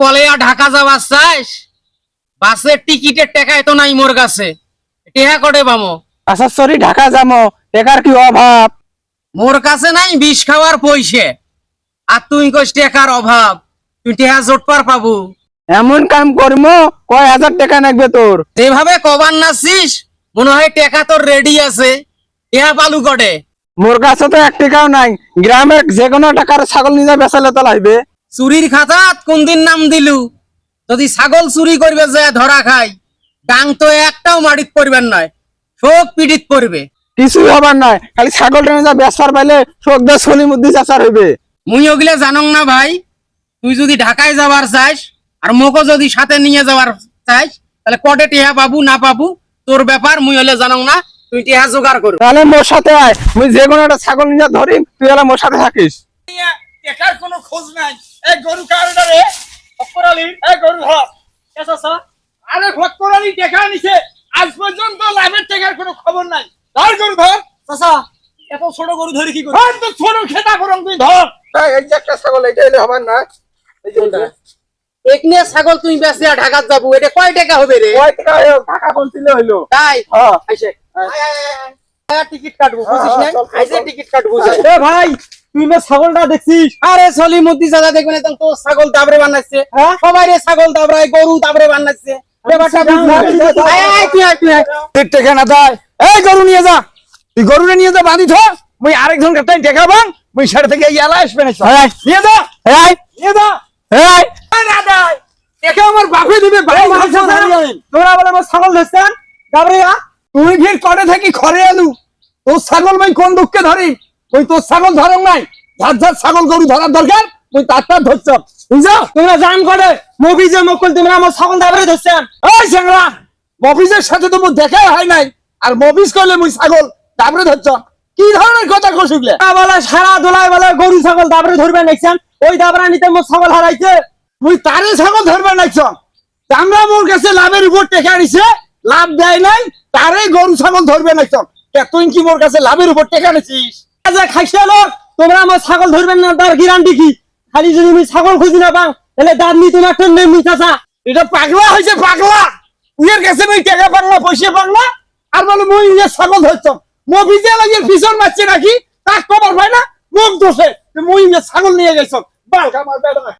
কলেয়া ঢাকা যাবার চাইস? বাসের টিকিটের টাকা এত নাই মোর কাছে, টেহা কটে পামো? আচ্ছা সরি, ঢাকা যাবো, টাকার কি অভাব? মোর কাছে নাই বিষ খাওয়ার পয়সা, আর তুই কইস টাকার অভাব। তুই টেহা জোটপার পাবো? এমন কাম করবো, কয় হাজার টাকা লাগবে তোর? যেভাবে কবার নাছিস মনে হয় টাকা তোর রেডি আছে। টেহা পালু কটে? মোর কাছে তো এক টাকাও নাই। গ্রামের যে কোনো টাকার ছাগল নিজে বেচালে তো লাগবে। চুরির খাতাত কোন দিন নাম দিলু? যদি ছাগল চুরি করবে যে ধরা খাই, ডাং তো একটাও মাটিত পড়বেন নয়, সব পিঠিত পড়বে। কিছুই হবার নয়, খালি ছাগলটা নিজে বেচার পাইলে চোখ দিয়ে ছলি মুদ্দি চাচার হইবে। মুই ওগুলা জানং না ভাই। তুই যদি ঢাকায় যাবার চাস আর মোকে যদি সাথে নিয়ে যাওয়ার চাস, তাহলে কটে টিহা পাবু না পাবু তোর ব্যাপার, মুই হলে জানং না। তুই টিহা জোগাড় কর। তাহলে মোর সাথে আয়, মুই যে কোনো একটা ছাগল নিজে ধরি, তুই হলে মোর সাথে থাকিস। টেকার কোনো খোঁজ নাই। এই গরু কারডা রে ফকরালি, এই গরু ধর। এসা আরে ফকরালি টেকা নিছে, আজ পর্যন্ত লাভের টেকার কোনো খবর নাই। ধর গরু ধর। চাচা এত ছোট গরু ধরে কি করব? ধর তো ছোট খেতা করং, তুই ধর। এই যে একটা ছাগল, এইটা হলে হবার না। এই যে এইটা। একনে ছাগল তুই বেচিয়া ঢাকাত যাবো, এটা কয় টাকা হবে রে? কয় টাকা হইলো? টাকা বলছিলে হইলো। তাই হ্যাঁ। আইসে টিকিট কাটবো, বুঝিস না? আইসে টিকিট কাটবো। এ ভাই, তুই না ছাগলটা দেখছিস? আরে সলিমুদ্দি দাদা দেখবেন একদম তো ছাগল দাবরে বানাইছে। হ্যাঁ? সবাই রে ছাগল দাবরায়, গরু দাবরে বানাইছে। ব্যাপারটা বুঝলি? আয়, আয়, তুই আয়, তুই আয়। টাকা না দেয়, এই গরু নিয়ে যা। তুই গরুরে নিয়ে যা, বাঁধি থ। মুই আরেকজন কাটাই টাকা বাং, মুই সাড়ে থেকে ইয়ালা আসবে না। নিয়ে যা, নিয়ে যা। না দাই একে আমার বাপে দিবে, ভাই মাছ ধরি। তোরা বলে আমার ছাগল ধরছেন দাবরিয়া? তুই ফির করে থাকি খরে আলু, তোর ছাগল মই কোন দুঃখে ধরি? ওই তোর ছাগল ধরং নাই, ঝাট ঝাট ছাগল গরু ধরার দরকার, তুই তারটা ধরছ। বুঝছো? তোমরা জান করে মফিজে মকল তোমরা আমার ছাগল দাবরে ধরছেন। এই চ্যাংড়া, মফিজের সাথে তো মোর দেখাই হয় নাই, আর মফিজ করলে মুই ছাগল দাবরে ধরছ? কি ধরনের কথা কষুকলে? বলে সারা দোলায় বলে গরু ছাগল দাবরে ধরবে নাইছেন, ওই দাবরা নিতে মোর ছাগল হারাইছে। তুই তারে ছাগল ধরবে নাইছ? আমরা মোর কাছে লাভের উপর টেকা নিছে, লাভ দেয় নাই, তারে গরু ছাগল ধরবে নাইছ? তুই কি মোর কাছে লাভের উপর টেকা নিছিস? যে খাইছে লোক, তোমরা আমার ছাগল ধরবেন না, তার গ্যারান্টি কি? খালি যদি আমি ছাগল খুঁজি না পাও, তাহলে দাঁত নি তোমার টেনে মিঠাছা। এটা পাগলা হয়েছে, পাগলা। উইয়ের কাছে মই টাকা পাগলা, পয়সা পাগলা, আর বলে মই নিজের ছাগল ধরছ। মফিজে লাগিয়ে পিছন মারছে নাকি, তাক কবার ভাই না মুখ দোষে মুই ছাগল নিয়ে গেছ। বাল কামার বেড়া।